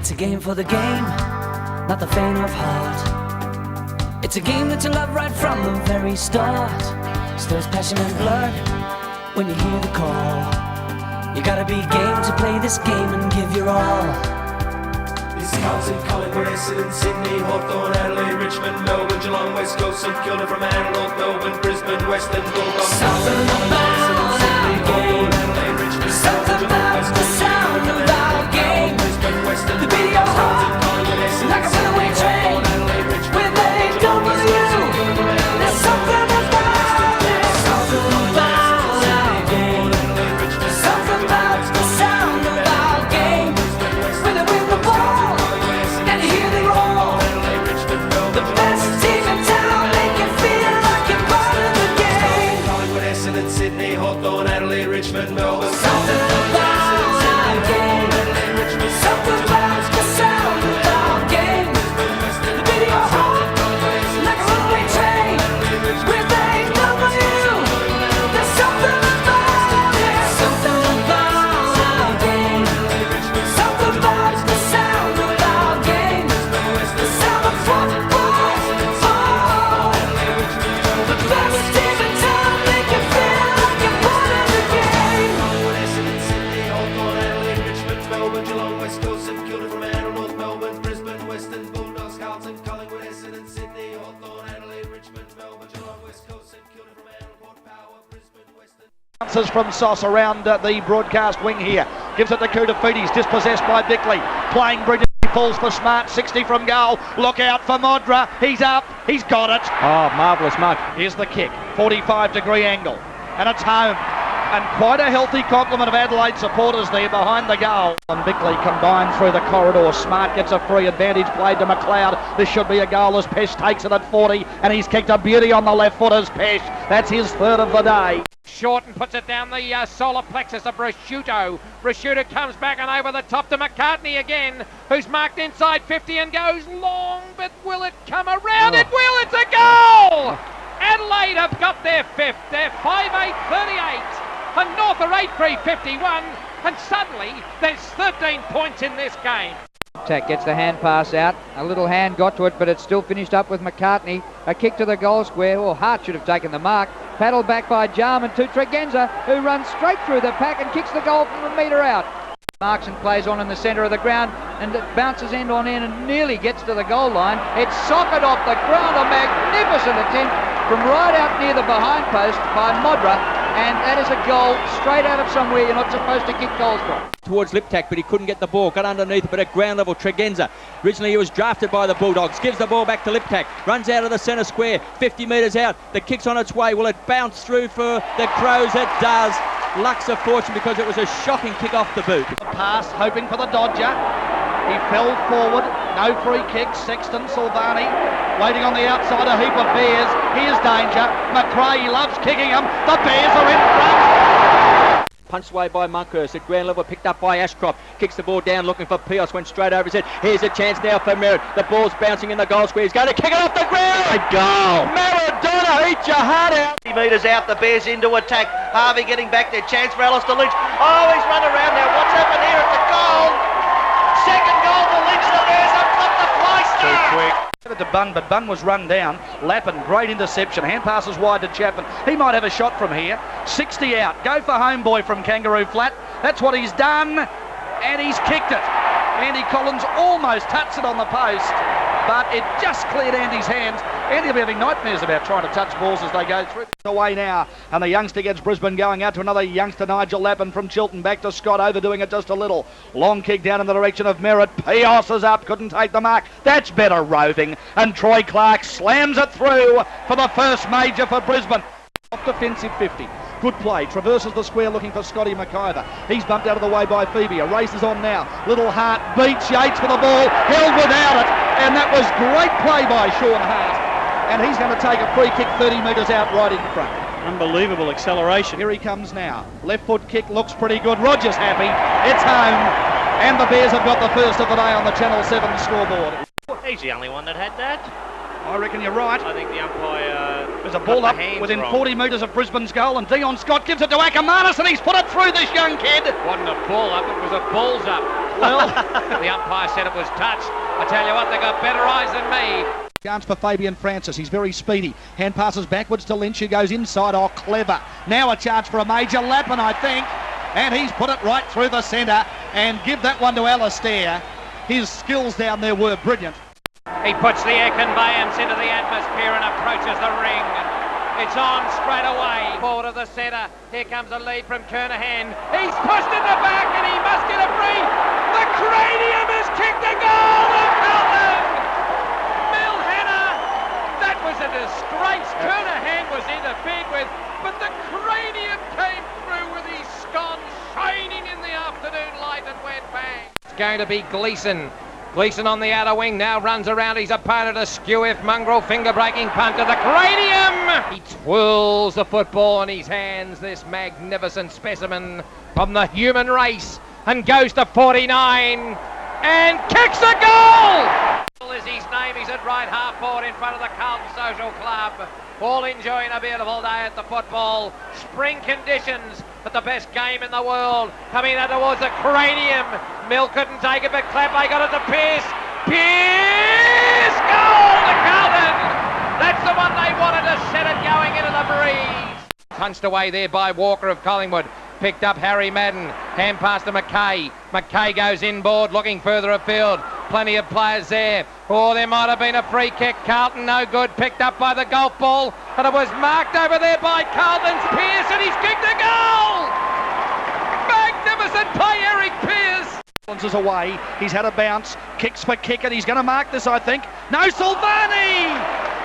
It's a game for the game, not the faint of heart. It's a game that you love right from the very start. Stirs passion and blood when you hear the call. You gotta be game to play this game and give your all. This Carlton, Collingwood, Essendon, Sydney, Hawthorn, Adelaide, Richmond, Melbourne, Geelong, West Coast, St Kilda, from North Melbourne, Brisbane, Western, Bulldogs. Something about our game. Something about the sound of our game. The beat of your heart, like a runaway train. With AW, there's something about it. Something about our game. Something about the sound of our game. When they win the ball and you hear the roar. The best team in town make you feel like you're part of the game. Collingwood, Essendon, Sydney, Hawthorn, Adelaide, Richmond, Melbourne. Something about our game. Something about the sound of our game. The beat of your heart, like a runaway train. With AW, there's something about it. Something about our game. Something about the sound of our game. The sound of football. Oh, the best team in town make you feel like you're part of the game. Essendon, Sydney, Hawthorn, Adelaide, Richmond, Melbourne, Geelong, West Coast, St Kilda, from North Melbourne, Brisbane, Western, Bulldogs, Carlton, Collingwood, Essendon, Sydney, Hawthorn, Adelaide, Richmond, Melbourne, Geelong, West Coast, St Kilda, from Port Power, Brisbane, Western. Bounces from Sauce around the broadcast wing here. Gives it to Kudafides, dispossessed by Bickley. Playing brilliantly, falls for Smart, 60 from goal. Look out for Modra. He's up, he's got it. Oh, marvellous mark. Here's the kick, 45-degree angle. And it's home. And quite a healthy complement of Adelaide supporters there behind the goal. And Bickley combined through the corridor. Smart gets a free advantage, played to McLeod. This should be a goal as Pesh takes it at 40. And he's kicked a beauty on the left foot as Pesh. That's his third of the day. Shorten puts it down the solar plexus of Prosciutto. Prosciutto comes back and over the top to McCartney again, who's marked inside 50 and goes long, but will it come around? It will, it's a goal! Adelaide have got their fifth, they're 5-8-38, and North are 8-3-51, and suddenly there's 13 points in this game. Tack gets the hand pass out. A little hand got to it, but it's still finished up with McCartney. A kick to the goal square. Well, Hart should have taken the mark. Paddled back by Jarman to Tregenza, who runs straight through the pack and kicks the goal from a metre out. Markson plays on in the centre of the ground, and it bounces end on end and nearly gets to the goal line. It's socket off the ground. A magnificent attempt from right out near the behind post by Modra. And that is a goal straight out of somewhere you're not supposed to kick goals from. Towards Liptak, but he couldn't get the ball. Got underneath, but at ground level, Tregenza. Originally, he was drafted by the Bulldogs. Gives the ball back to Liptak. Runs out of the centre square, 50 metres out. The kick's on its way. Will it bounce through for the Crows? It does. Luck's of fortune because it was a shocking kick off the boot. Pass, hoping for the Dodger. He fell forward. No free kick. Sexton, Silvani waiting on the outside. A heap of Bears. Here's danger. McRae, he loves kicking them. The Bears are in front. Punched away by Monkhurst at ground level, picked up by Ashcroft. Kicks the ball down, looking for Pios. Went straight over his head. Here's a chance now for Merritt. The ball's bouncing in the goal square. He's going to kick it off the ground. A goal. Maradona, eat your heart out. 50 metres out, the Bears into attack. Harvey getting back there. Chance for Alistair Lynch. Oh, he's run around now. What's happened here? It's a goal. Second goal for Lynch. The Bears have got the fly. Too quick. To Bunn, but Bunn was run down. Lappin, great interception. Hand passes wide to Chapman. He might have a shot from here. 60 out. Go for homeboy from Kangaroo Flat. That's what he's done. And he's kicked it. Andy Collins almost touched it on the post, but it just cleared Andy's hands. Andy will be having nightmares about trying to touch balls as they go through. Away now, and the youngster gets Brisbane going out to another youngster, Nigel Lappin from Chilton. Back to Scott, overdoing it just a little. Long kick down in the direction of Merritt. Pios is up, couldn't take the mark. That's better roving. And Troy Clark slams it through for the first major for Brisbane. Off defensive 50. Good play. Traverses the square looking for Scotty McIver. He's bumped out of the way by Phoebe. A race is on now. Little Hart beats Yates for the ball. Held without it. And that was great play by Sean Hart. And he's going to take a free kick 30 metres out right in front. Unbelievable acceleration. Here he comes now. Left foot kick looks pretty good. Rogers happy. It's home. And the Bears have got the first of the day on the Channel 7 scoreboard. He's the only one that had that. I reckon you're right. I think the umpire... There's a ball up within 40 metres of Brisbane's goal, and Dion Scott gives it to Ackermanis, and he's put it through, this young kid. Wasn't a ball up, it was a balls up. Well, The umpire said it was touch. I tell you what, they got better eyes than me. chance for Fabian Francis. He's very speedy. Hand passes backwards to Lynch, who goes inside. Oh, clever. Now a chance for a major Lappin, I think. And he's put it right through the centre. And give that one to Alistair. His skills down there were brilliant. He puts the air conveyance into the atmosphere and approaches the ring. It's on straight away. Forward of the centre. Here comes a lead from Kernahan. He's pushed in the back and he must get a free. The cranium has kicked a goal of Melbourne. Milhenna. That was a disgrace. Kernahan was interfered with, but the cranium came through with his scone shining in the afternoon light and went bang. It's going to be Gleeson. Gleeson on the outer wing now runs around his opponent. A skew-if mongrel finger-breaking punt to the cranium. He twirls the football in his hands, this magnificent specimen from the human race, and goes to 49 and kicks a goal. Is his name. He's at right half forward in front of the Carlton Social Club. All enjoying a beautiful day at the football. Spring conditions, but the best game in the world. Coming out towards the cranium. Mill couldn't take it, but Clapway got it to Pearce. Pearce! Goal to Carlton! That's the one they wanted to set it going into the breeze. Punched away there by Walker of Collingwood. Picked up Harry Madden. Hand pass to McKay. McKay goes inboard, looking further afield. Plenty of players there. Oh, there might have been a free kick. Carlton, no good. Picked up by the golf ball. And it was marked over there by Carlton's Pearce, and he's kicked a goal! Magnificent play, Eric Pearce! Is away. He's had a bounce. Kicks for kick, and he's going to mark this, I think. No, Silvani!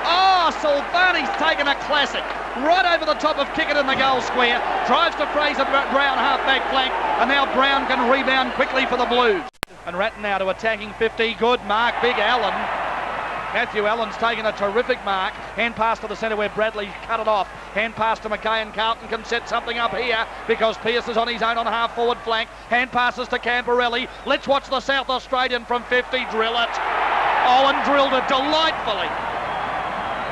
Oh, Silvani's taken a classic. Right over the top of Kickett in the goal square. Drives to Fraser Brown, half-back flank. And now Brown can rebound quickly for the Blues. And Ratton now to attacking 50. Good mark, Big Allen. Matthew Allen's taken a terrific mark. Hand pass to the centre where Bradley cut it off. Hand pass to McKay, and Carlton can set something up here because Pearce is on his own on half-forward flank. Hand passes to Camporelli. Let's watch the South Australian from 50 drill it. Oh, and drilled it delightfully.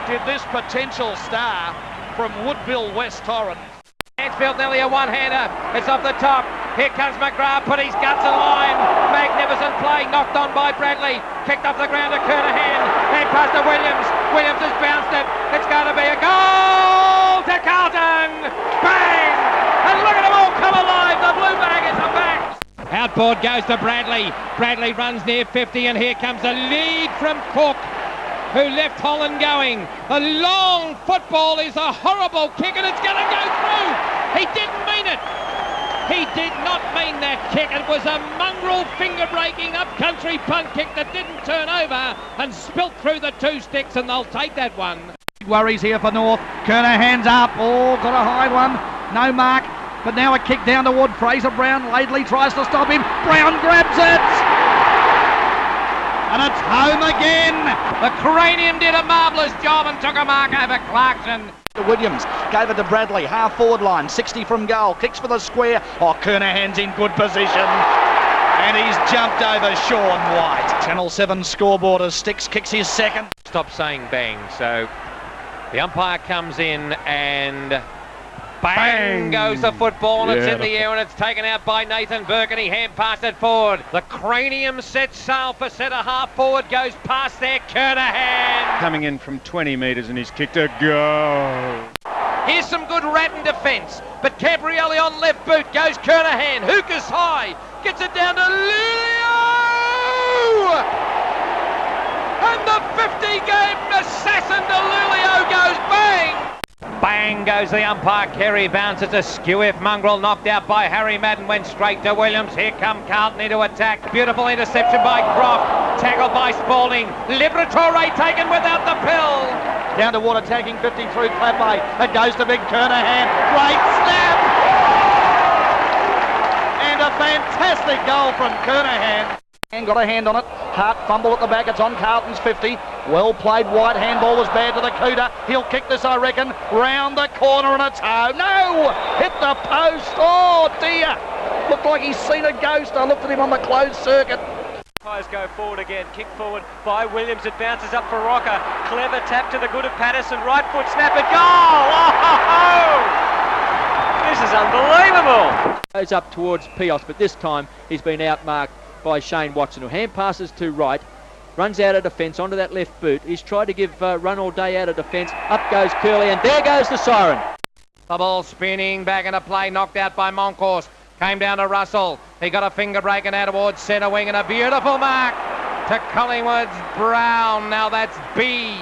Did this potential star from Woodville, West Torrens. Mansfield nearly a one-hander. It's off the top. Here comes McGrath, put his guts in line. Magnificent play, knocked on by Bradley. Kicked off the ground to Kernahan. Hand pass to Williams. Williams has bounced it. It's going to be a goal to Carlton. Bang! And look at them all come alive. The Blue Baggers are back. Outboard goes to Bradley. Bradley runs near 50, and here comes a lead from Cook, who left Holland going. A long football is a horrible kick, and it's going to go through. He didn't mean it. He did not mean that kick. It was a mongrel finger-breaking up-country punt kick that didn't turn over and spilt through the two sticks, and they'll take that one. Worries here for North. Kernahan's up. Oh, got a high one. No mark. But now a kick down toward Fraser Brown. Laidley tries to stop him. Brown grabs it. And it's home again. The cranium did a marvellous job and took a mark over Clarkson. Williams gave it to Bradley, half forward line, 60 from goal, kicks for the square. Oh, Kernahan's in good position. And he's jumped over Sean White. Channel 7 scoreboard as Sticks kicks his second. Stop saying bang. So the umpire comes in and bang goes the football, and it's in the air, and it's taken out by Nathan Burke, and he hand passed it forward. The cranium sets sail for centre half forward, goes past there, Kernahan. Coming in from 20 metres and he's kicked a goal. Here's some good Ratton defence, but Camporelli on left boot, goes Kernahan, hookers high, gets it down to Lulio! And the 50-game assassin to Lulio goes bang! Bang goes the umpire. Kerry bounces a skew-if mongrel, knocked out by Harry Madden, went straight to Williams. Here come Carlton into attack. Beautiful interception by Croft. Tackled by Spalding. Liberatore taken without the pill. Down toward attacking 50 through Clapway. It goes to Big Kernahan. Great snap! And a fantastic goal from Kernahan. And got a hand on it. Hart fumble at the back. It's on Carlton's 50. Well played. White handball was bad to the Cooter. He'll kick this, I reckon. Round the corner, and it's home. No! Hit the post. Oh dear. Looked like he's seen a ghost. I looked at him on the closed circuit. Umpires go forward again. Kick forward by Williams. It bounces up for Rocker. Clever tap to the good of Patterson. Right foot snap and goal. Oh! This is unbelievable. Goes up towards Pios, but this time he's been outmarked by Shane Watson, who hand passes to right, runs out of defence onto that left boot. He's tried to give run all day out of defence. Up goes Curley, and there goes the siren. The ball spinning back into play, knocked out by Moncourse. Came down to Russell. He got a finger breaking out towards centre wing, and a beautiful mark to Collingwood's Brown. Now that's B-R-O-W-N.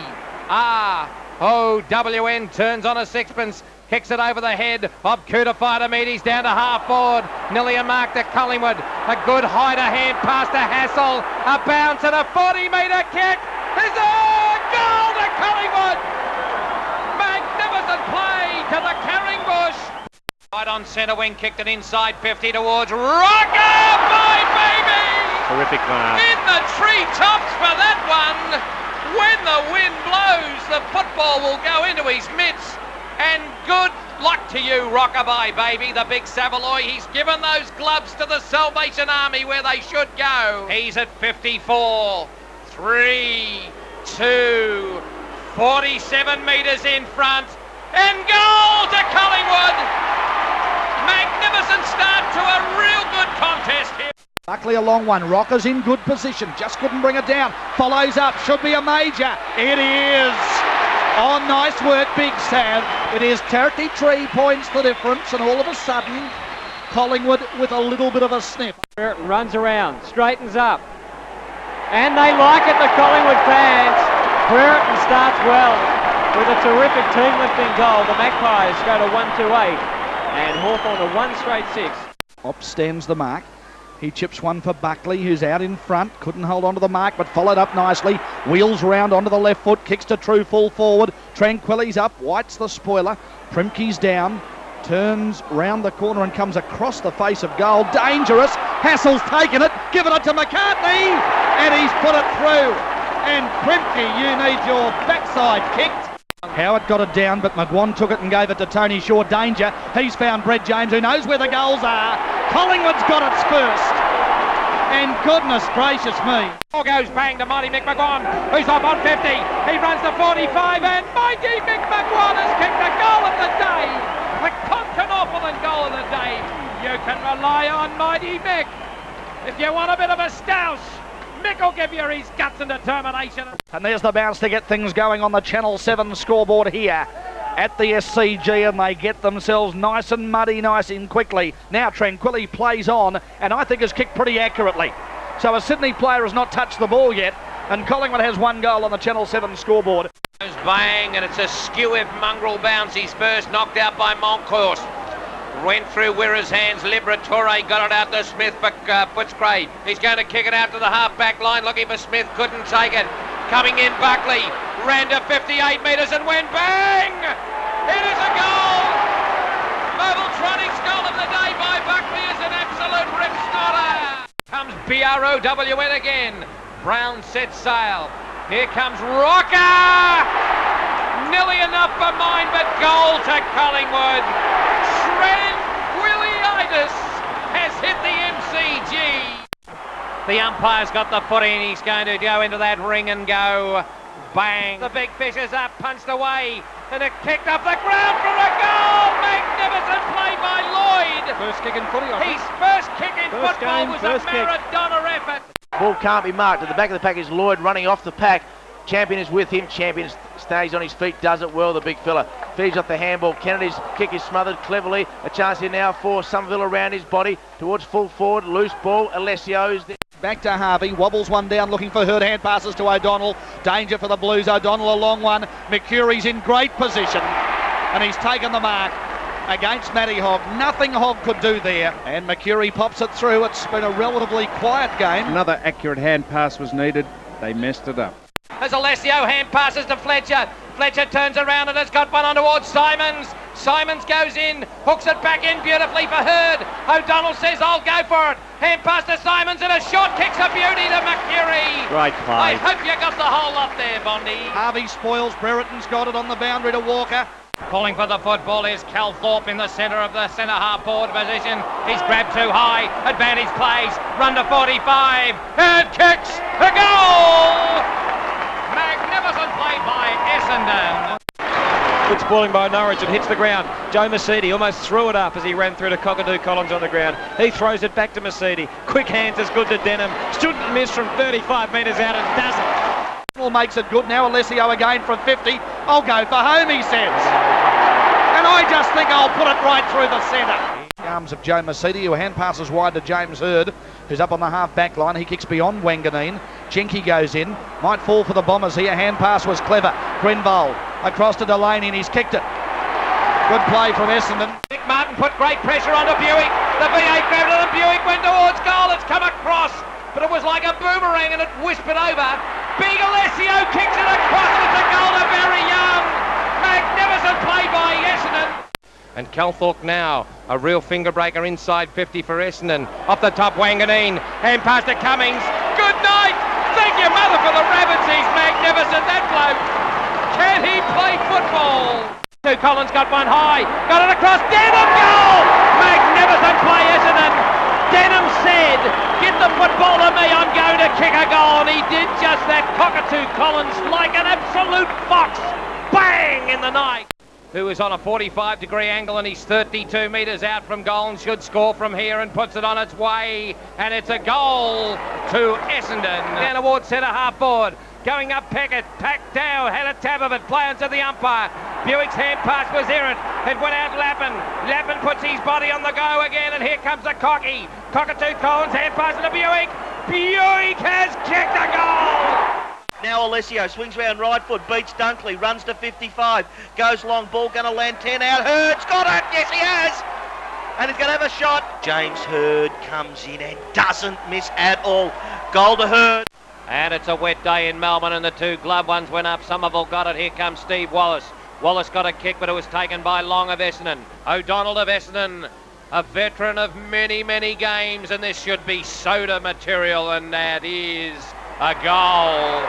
Turns on a sixpence. Kicks it over the head of Kudafidamides down to half forward. Nearly a mark to Collingwood. A good hider hand pass to Hassel. A bounce and a 40-metre kick. There's a goal to Collingwood. Magnificent play to the Carring Bush. Right on centre wing, kicked it inside 50 towards Rocker, my baby! Terrific mark. In the treetops for that one. When the wind blows, the football will go into his mitts. And good luck to you, Rockabye, baby, the big Savaloy. He's given those gloves to the Salvation Army where they should go. He's at 54, 3, 2, 47 metres in front. And goal to Collingwood. Magnificent start to a real good contest here. Buckley a long one. Rocker's in good position. Just couldn't bring it down. Follows up. Should be a major. It is. Oh, nice work, Big Sav. It is 33 points the difference, and all of a sudden, Collingwood with a little bit of a sniff. Brereton runs around, straightens up. And they like it, the Collingwood fans. Brereton starts well with a terrific team-lifting goal. The Magpies go to 1-2-8 and Hawthorn to 1 straight 6. Up stands the mark. He chips one for Buckley, who's out in front. Couldn't hold on to the mark, but followed up nicely. Wheels round onto the left foot, kicks to true full forward. Tranquilli's up, White's the spoiler. Primke's down, turns round the corner and comes across the face of goal. Dangerous. Hassel's taken it, given it to McCartney, and he's put it through. And Primke, you need your backside kicked. Howard got it down, but McGuan took it and gave it to Tony Shaw. Danger. He's found Brett James, who knows where the goals are. Collingwood's got it first. And goodness gracious me. Ball goes bang to Mighty Mick McGuan, who's up on 50. He runs to 45, and Mighty Mick McGuan has kicked the goal of the day. The Concanopulin goal of the day. You can rely on Mighty Mick. If you want a bit of a stoush, Mick will give you his guts and determination. And there's the bounce to get things going on the Channel 7 scoreboard here at the SCG, and they get themselves nice and muddy, nice and quickly. Now Tranquilli plays on, and I think has kicked pretty accurately. So a Sydney player has not touched the ball yet, and Collingwood has one goal on the Channel 7 scoreboard. Bang, and it's a skew-if mongrel bounce. He's first knocked out by Moncourse. Went through Wirra's hands. Liberatore got it out to Smith, but Footscray. He's going to kick it out to the half-back line, looking for Smith. Couldn't take it. Coming in, Buckley. Ran to 58 metres and went bang! It is a goal! Mobiltronics goal of the day by Buckley is an absolute rip snotter. Comes BROWN again. Brown sets sail. Here comes Rocker! Nearly enough for mine, but goal to Collingwood. Tranquillitis has hit the MCG. The umpire's got the foot in. He's going to go into that ring and go bang. The big fish is up, punched away, and it kicked up the ground for a goal. Magnificent play by Lloyd. First kick in footy, I think. His first kick in First football game, was first a kick. Maradona effort. Ball can't be marked. At the back of the pack is Lloyd running off the pack. Champion is with him. Champion stays on his feet, does it well, the big fella. Feeds off the handball. Kennedy's kick is smothered cleverly. A chance here now for Somerville around his body. Towards full forward. Loose ball. Alessio's there. Back to Harvey, wobbles one down, looking for Hurd, hand passes to O'Donnell. Danger for the Blues, O'Donnell a long one. McCurry's in great position, and he's taken the mark against Matty Hogg. Nothing Hogg could do there, and McCurry pops it through. It's been a relatively quiet game. Another accurate hand pass was needed. They messed it up. As Alessio hand passes to Fletcher. Fletcher turns around and has got one on towards Simons. Simons goes in, hooks it back in beautifully for Hurd. O'Donnell says, I'll go for it. Hand pass to Simons and a shot kicks a beauty to McCurry. Great I play. hope you got the whole lot there, Bondi. Harvey spoils, Brereton's got it on the boundary to Walker. Calling for the football is Cal Thorpe in the centre of the centre half forward position. He's grabbed too high. Advantage plays. Run to 45. Hurd kicks. A goal! Magnificent play by Essendon. Puts footballing by Norwich. It hits the ground. Joe Mercedes almost threw it up as he ran through to Cockatoo Collins on the ground. He throws it back to Mercedes. Quick hands is good to Denham. Stood and missed from 35 metres out and doesn't. Makes it good now. Alessio again from 50. I'll go for home, he says. And I just think I'll put it right through the centre. Arms of Joe Mercedes, who hand passes wide to James Hurd, who's up on the half back line. He kicks beyond Wanganeen. Jenky goes in. Might fall for the Bombers here. Hand pass was clever. Grinvold across to Delaney and he's kicked it. Good play from Essendon. Nick Martin put great pressure onto Buick. The V8 grabbed it and Buick went towards goal. It's come across, but it was like a boomerang and it whispered over. Big Alessio kicks it across and it's a goal to Barry Young. Magnificent play by Essendon. And Calthorpe now, a real finger breaker inside 50 for Essendon. Off the top, Wanganeen, hand pass to Cummings. Good night. Thank you, mother, for the rabbits. He's magnificent, that bloke. Can he play football? Collins got one high, got it across. Denham, goal! Magnificent play, Essendon. Denham said, get the football to me, I'm going to kick a goal. And he did just that. Cockatoo Collins, like an absolute fox. Bang in the night. Who is on a 45-degree angle and he's 32 metres out from goal and should score from here and puts it on its way. And it's a goal to Essendon. Down towards centre half forward. Going up Peckett. Packed down. Had a tab of it. Play onto the umpire. Buick's hand pass was errant. It went out Lappin. Lappin puts his body on the go again and here comes the Cocky. Cockatoo Collins hand pass to Buick. Buick has kicked a goal. Now Alessio swings round right foot, beats Dunkley, runs to 55, goes long, ball going to land 10 out. Hurd's got it, yes he has! And he's going to have a shot. James Hurd comes in and doesn't miss at all. Goal to Hurd. And it's a wet day in Melbourne and the two glove ones went up. Somerville got it. Here comes Steve Wallace. Wallace got a kick, but it was taken by Long of Essendon. O'Donnell of Essendon, a veteran of many, many games, and this should be soda material, and that is a goal.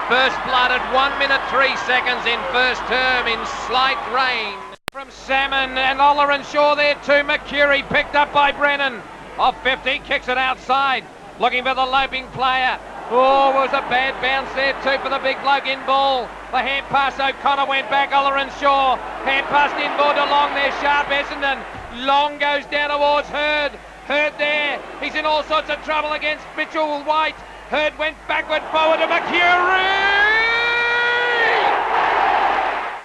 First blood at 1 minute 3 seconds in first term in slight rain. From Salmon and Oller and Shaw there too. McCurry picked up by Brennan. Off 50, kicks it outside. Looking for the loping player. Oh, it was a bad bounce there too for the big bloke in ball. The hand pass O'Connor went back. Oller and Shaw. Hand pass in ball to Long there. Sharp Essendon. Long goes down towards Hurd. Hurd there. He's in all sorts of trouble against Mitchell White. Hurd went backward forward to McCurry.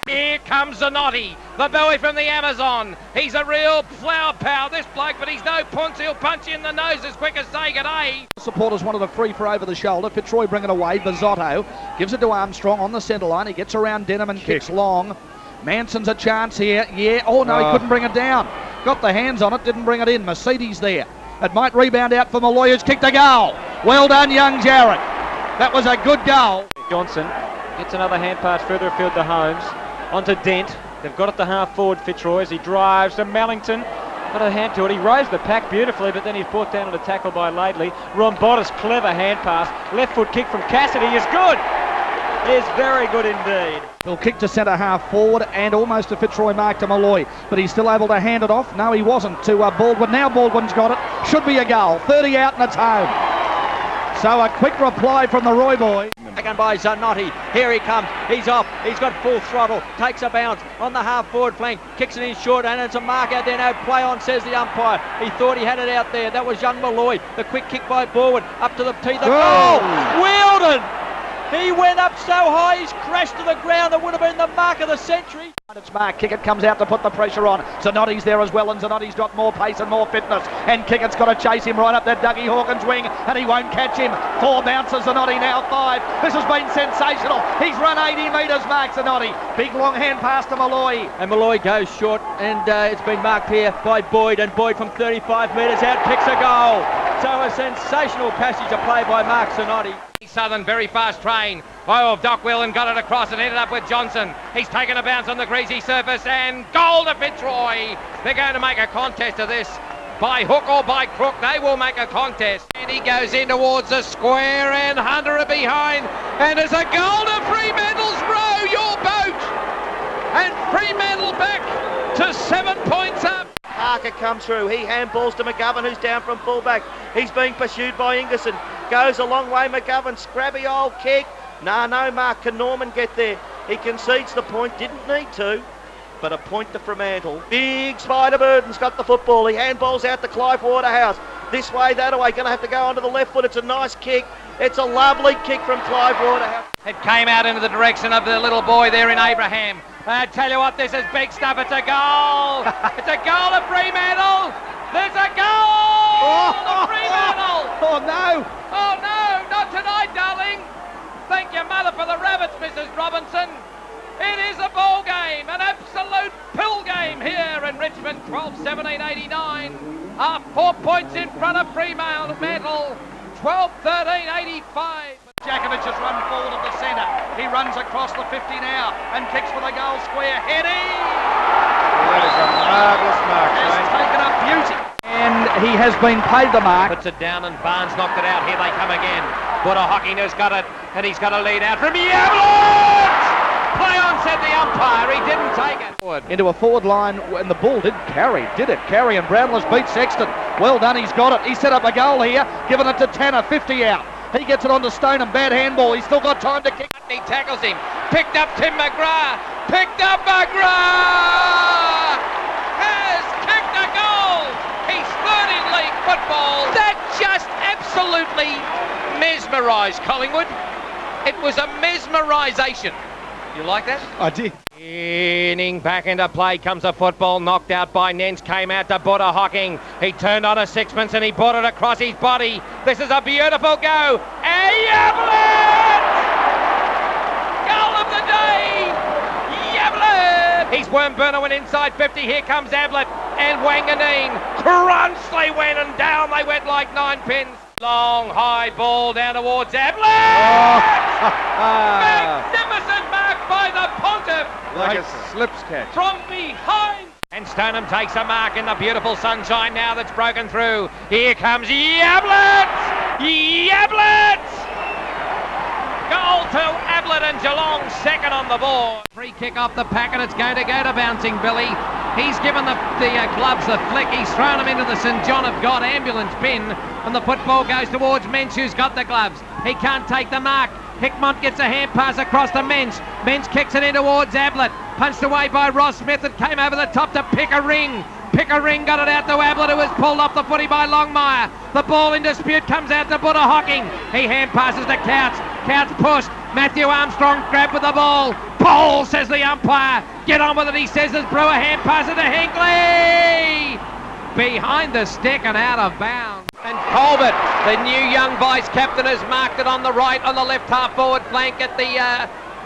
Here comes Zanotti, the boy from the Amazon. He's a real flower power, this bloke, but he's no punch. He'll punch you in the nose as quick as say g'day. Supporters wanted a free for over the shoulder. Fitzroy bring it away. Bizotto gives it to Armstrong on the centre line. He gets around Denham and kicks long. Manson's a chance here. Yeah. Oh no, he couldn't bring it down. Got the hands on it, didn't bring it in. Mercedes there. It might rebound out for Malloy, who's kicked a goal. Well done, young Jarrett. That was a good goal. Johnson gets another hand pass further afield to Holmes. Onto Dent. They've got it to half forward, Fitzroy, as he drives to Mellington. Got a hand to it. He raised the pack beautifully, but then he's brought down on a tackle by Laidley. Rombotis, clever hand pass. Left foot kick from Cassidy is good. Is very good indeed. He'll kick to centre half forward and almost a Fitzroy mark to Malloy, but he's still able to hand it off. No, he wasn't, to Baldwin. Now Baldwin's got it. Should be a goal. 30 out and it's home. So a quick reply from the Roy boy. Taken by Zanotti. Here he comes. He's off. He's got full throttle. Takes a bounce on the half forward flank. Kicks it in short and it's a mark out there. No play on, says the umpire. He thought he had it out there. That was young Malloy. The quick kick by Baldwin. Up to the tee. The goal. Weldon. He went up so high, he's crashed to the ground. It would have been the mark of the century. It's Mark Kickett comes out to put the pressure on. Zanotti's there as well, and Zanotti's got more pace and more fitness. And Kickett's got to chase him right up that Dougie Hawkins wing, and he won't catch him. 4 bounces, Zanotti now 5. This has been sensational. He's run 80 metres, Mark Zanotti. Big long hand pass to Malloy. And Malloy goes short, and it's been marked here by Boyd, and Boyd from 35 metres out kicks a goal. So a sensational passage of play by Mark Zanotti. Southern, very fast train. Oh, Doc Whelan got it across and ended up with Johnson. He's taken a bounce on the greasy surface and goal to Fitzroy. They're going to make a contest of this. By hook or by crook, they will make a contest. And he goes in towards the square and Hunter are behind. And it's a goal to Fremantle's row, your boat. And Fremantle back to 7 points up. Parker comes through. He handballs to McGovern, who's down from fullback. He's being pursued by Ingerson. Goes a long way, McGovern. Scrabby old kick. No, Mark. Can Norman get there? He concedes the point. Didn't need to. but a point to Fremantle. Big Spider Burden's got the football. He handballs out to Clive Waterhouse. This way, that way. Going to have to go onto the left foot. It's a nice kick. It's a lovely kick from Clive Waterhouse. It came out into the direction of the little boy there in Abraham. I tell you what, this is big stuff. It's a goal. It's a goal of Fremantle. There's a goal of Fremantle. Oh, no. Oh, no, not tonight, darling. Thank your mother for the rabbits, Mrs. Robinson. It is a ball game, an absolute pill game here in Richmond, 12-17-89. 4 points in front of Fremantle, 12-13-85. Jakovic has run forward of the centre. He runs across the 50 now and kicks for the goal square. Heading! That is a marvellous mark, Has Shane. taken up beauty. And he has been paid the mark. Puts it down and Barnes knocked it out. Here they come again. Buddha Hocking has got it, and he's got a lead out from Yavlin! Play on, said the umpire. He didn't take it. Into a forward line, and the ball did carry, and Brownless beat Sexton. Well done, he's got it. He set up a goal here, giving it to Tanner, 50 out. He gets it onto Stoneham, bad handball. He's still got time to kick. He tackles him. Picked up Tim McGrath. Picked up McGrath. Has kicked a goal. He's third in league football. That just absolutely mesmerised Collingwood. It was a mesmerisation. You like that? I did. Inning back into play comes a football knocked out by Nens, came out to Buddha Hocking. He turned on a sixpence and he brought it across his body. This is a beautiful go. Yavlin! Goal of the day! Yavlin! He's Wormburner went inside 50. Here comes Ablett and Wanganeen. Crunch they went and down they went like 9 pins. Long high ball down towards Ablett! Magnificent mark by the Pontiff! Like a slips catch. From behind! And Stoneham takes a mark in the beautiful sunshine now that's broken through. Here comes Yablett! Yablett! Goal to Ablett and Geelong second on the board. Free kick off the pack and it's going to go to Bouncing Billy. He's given the gloves a flick. He's thrown them into the St John of God ambulance bin and the football goes towards Mensch who's got the gloves. He can't take the mark. Hickmont gets a hand pass across to Mensch. Mensch kicks it in towards Ablett. Punched away by Ross Smith. It came over the top to Pickering. Pickering got it out to Ablett, who was pulled off the footy by Longmire. The ball in dispute comes out to Buddha Hocking. He hand passes to Couch. Couch pushed. Matthew Armstrong grabbed with the ball. Ball, says the umpire. Get on with it, he says, as Brewer hand passes to Hinkley. Behind the stick and out of bounds. And Colbert, the new young vice-captain, has marked it on the right, on the left half-forward flank at the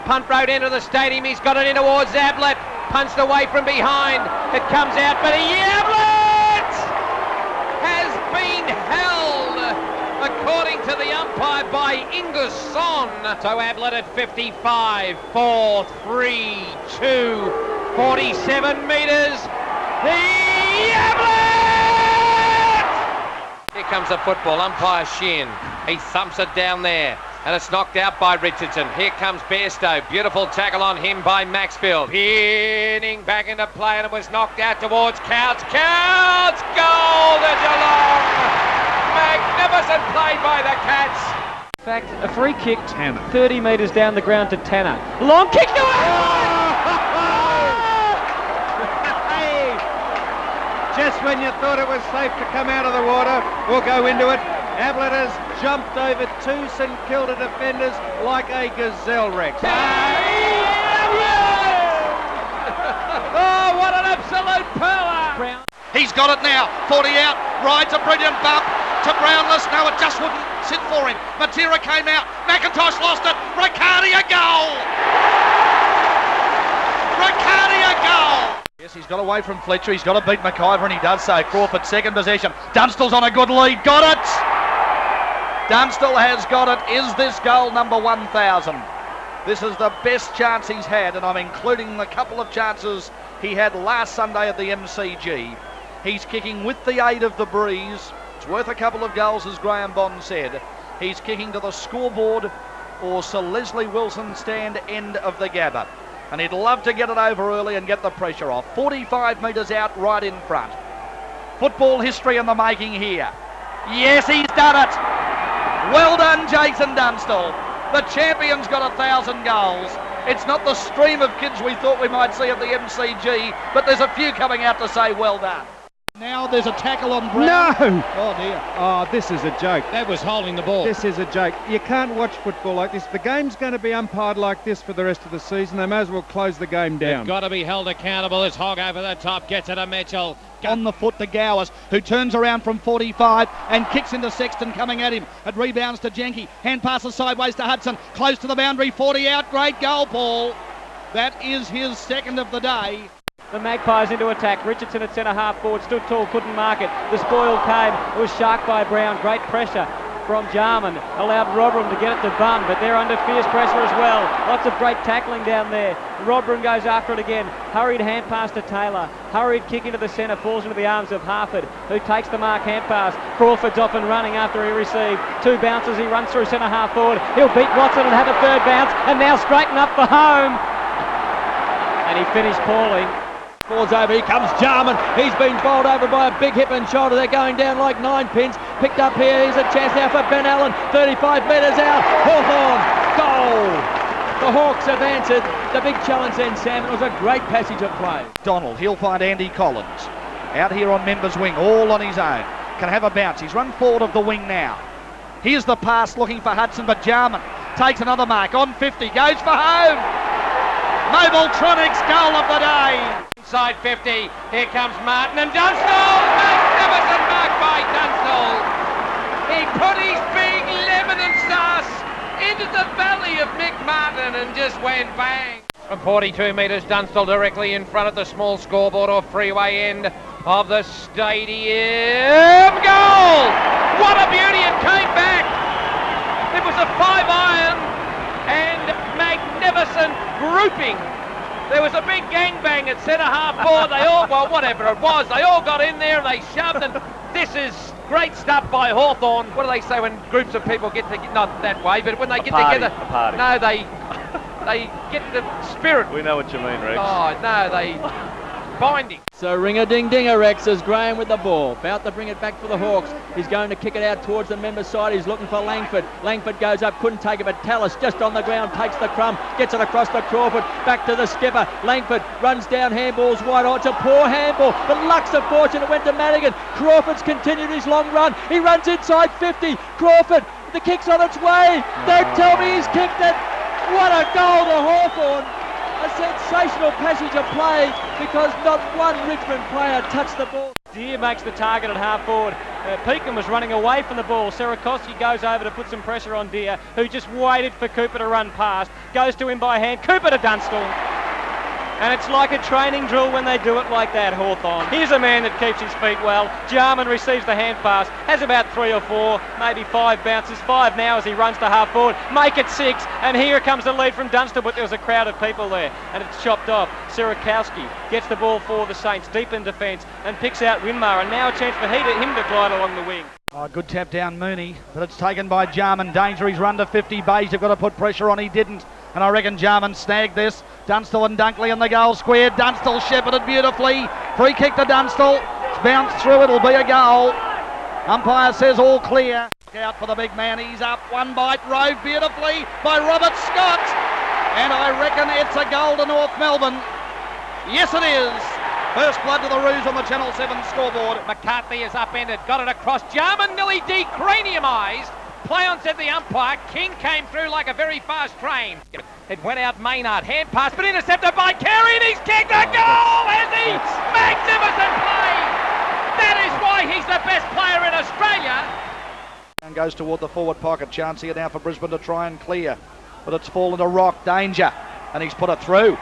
punt road end of the stadium. He's got it in towards Ablett. Punched away from behind. It comes out, but Ablett has been held, according to the umpire, by Ingerson. So Ablett at 55, 4, 3, 2, 47 metres. Ablett! Here comes the football, umpire Sheehan. He thumps it down there. And it's knocked out by Richardson. Here comes Bairstow. Beautiful tackle on him by Maxfield. Pinning back into play and it was knocked out towards Couch. Couch! Goal to Geelong! Magnificent play by the Cats. In fact, a free kick 30 metres down the ground to Tanner. Long kick to Just when you thought it was safe to come out of the water, we'll go into it. Ablett has jumped over 2 St Kilda defenders like a gazelle Rex. Oh, what an absolute pearler! He's got it now. 40 out. Rides a brilliant bump to Brownless. No, it just wouldn't sit for him. Matera came out. McIntosh lost it. Riccardi a goal! Riccardi a goal! Yes, he's got away from Fletcher. He's got to beat McIver, and he does so. Crawford, second possession. Dunstall's on a good lead. Got it! Dunstall has got it. Is this goal number 1,000? This is the best chance he's had, and I'm including the couple of chances he had last Sunday at the MCG. He's kicking with the aid of the breeze. It's worth a couple of goals, as Graham Bond said. He's kicking to the scoreboard or Sir Leslie Wilson stand end of the Gabba. And he'd love to get it over early and get the pressure off. 45 metres out right in front. Football history in the making here. Yes, he's done it. Well done, Jason Dunstall. The champion's got 1,000 goals. It's not the stream of kids we thought we might see at the MCG, but there's a few coming out to say well done. Now there's a tackle on Brown. No! Oh dear. Oh, this is a joke. That was holding the ball. This is a joke. You can't watch football like this. The game's going to be umpired like this for the rest of the season. They may as well close the game down. Got to be held accountable as Hogg over the top gets it to Mitchell. On the foot to Gowers, who turns around from 45 and kicks into Sexton coming at him. It rebounds to Jenke. Hand passes sideways to Hudson. Close to the boundary. 40 out. Great goal, Paul. That is his second of the day. The Magpies into attack. Richardson at centre half forward, stood tall, couldn't mark it. The spoil came. It was sharked by Brown. Great pressure from Jarman. Allowed Rodram to get it to Bunn, but they're under fierce pressure as well. Lots of great tackling down there. Rodram goes after it again. Hurried hand pass to Taylor. Hurried kick into the centre, falls into the arms of Harford, who takes the mark hand pass. Crawford's off and running after he received. 2 bounces, he runs through centre half forward. He'll beat Watson and have a 3rd bounce, and now straighten up for home. And he finished poorly. Falls over, here comes Jarman. He's been bowled over by a big hip and shoulder. They're going down like 9 pins. Picked up here. Here's a chance now for Ben Allen. 35 metres out. Hawthorn. Goal. The Hawks have answered the big challenge then, Sam. It was a great passage of play. Donald, he'll find Andy Collins. Out here on Members wing, all on his own. Can have a bounce. He's run forward of the wing now. Here's the pass looking for Hudson, but Jarman takes another mark on 50. Goes for home. Mobiltronics goal of the day. Inside 50, here comes Martin and Dunstall! Magnificent mark by Dunstall! He put his big lemon and sauce into the belly of Mick Martin and just went bang! From 42 metres, Dunstall directly in front of the small scoreboard or freeway end of the stadium. Goal! What a beauty, it came back! It was a 5-iron and magnificent grouping. There was a big gangbang at centre half forward. They all, well, whatever it was, they all got in there and they shoved, and this is great stuff by Hawthorn. What do they say when groups of people get together? Not that way, but when they get together. A party. No, they get the spirit. We know what you mean, Rex. Oh, no, they binding. So ring-a-ding-dinger, Rex, as Graham with the ball. About to bring it back for the Hawks. He's going to kick it out towards the member side. He's looking for Langford. Langford goes up, couldn't take it, but Tallis just on the ground, takes the crumb, gets it across to Crawford, back to the skipper. Langford runs down, handball's wide. Oh, it's a poor handball, but luck's of fortune, it went to Madigan. Crawford's continued his long run. He runs inside 50. Crawford, the kick's on its way. Don't tell me he's kicked it. What a goal to Hawthorn. A sensational passage of play because not one Richmond player touched the ball. Deere makes the target at half forward. Pekin was running away from the ball. Sarakoski goes over to put some pressure on Deere, who just waited for Cooper to run past. Goes to him by hand. Cooper to Dunstall. And it's like a training drill when they do it like that, Hawthorn. Here's a man that keeps his feet well. Jarman receives the hand pass, has about 3 or 4, maybe 5 bounces. 5 now as he runs to half forward. Make it 6, and here comes the lead from Dunstall, but there was a crowd of people there, and it's chopped off. Sirakowski gets the ball for the Saints, deep in defence, and picks out Winmar, and now a chance for him to glide along the wing. Oh, good tap down Mooney, but it's taken by Jarman. Danger, he's run to 50. Bays have got to put pressure on, he didn't. And I reckon Jarman snagged this. Dunstall and Dunkley in the goal square. Dunstall shepherded beautifully. Free kick to Dunstall. It's bounced through, it'll be a goal. Umpire says all clear. Out for the big man, he's up. One bite, rode beautifully by Robert Scott. And I reckon it's a goal to North Melbourne. Yes, it is. First blood to the Roos on the Channel 7 scoreboard. McCarthy is upended, got it across. Jarman nearly decraniumised. Play on, said the umpire. King came through like a very fast train. It went out Maynard. Hand pass, but intercepted by Carey, and he's kicked a goal, has he? Magnificent play! That is why he's the best player in Australia. And goes toward the forward pocket. Chance here now for Brisbane to try and clear. But it's fallen to Rock. Danger. And he's put it through.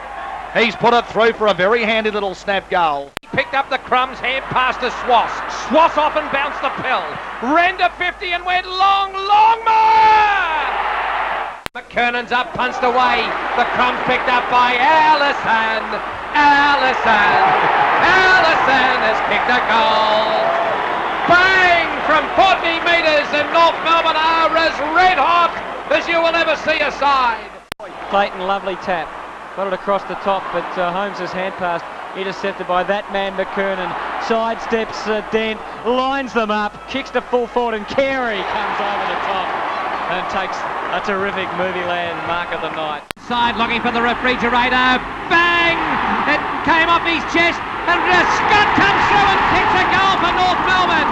He's put it through for a very handy little snap goal. He picked up the crumbs, hand pass to Swass. Swass off and bounced the pill. Ran to 50 and went long more! McKernan's up, punched away. The crumbs picked up by Allison. Allison has kicked a goal. Bang from 40 metres, and North Melbourne are as red hot as you will ever see a side. Clayton, lovely tap. Got it across the top, but Holmes' hand pass intercepted by that man, McKernan. Sidesteps Dent, lines them up, kicks to full forward, and Carey comes over the top and takes a terrific movie land mark of the night. inside, looking for the refrigerator. Bang! It came off his chest, and Scott comes through and kicks a goal for North Melbourne.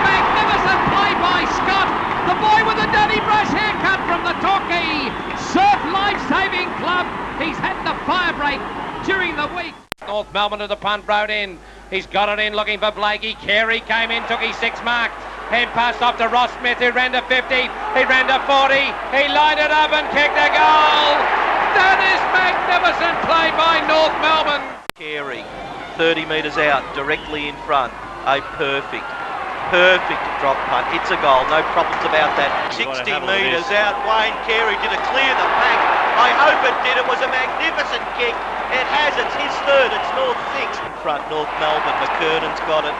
Magnificent play by Scott. The boy with the dirty brush haircut from the Torquay Surf Life-Saving Club. He's had the fire break during the week. North Melbourne to the punt, road in. He's got it in, looking for Blakey. Carey came in, took his 6 mark. Hand passed off to Ross Smith, who ran to 50. He ran to 40. He lined it up and kicked a goal. That is magnificent play by North Melbourne. Carey, 30 metres out, directly in front. A perfect drop punt. It's a goal, no problems about that. 60 metres out, Wayne Carey did it clear the pack. I hope it did. It was a magnificent kick. It has. It's his third. It's North 6. In front, North Melbourne. McKernan's got it.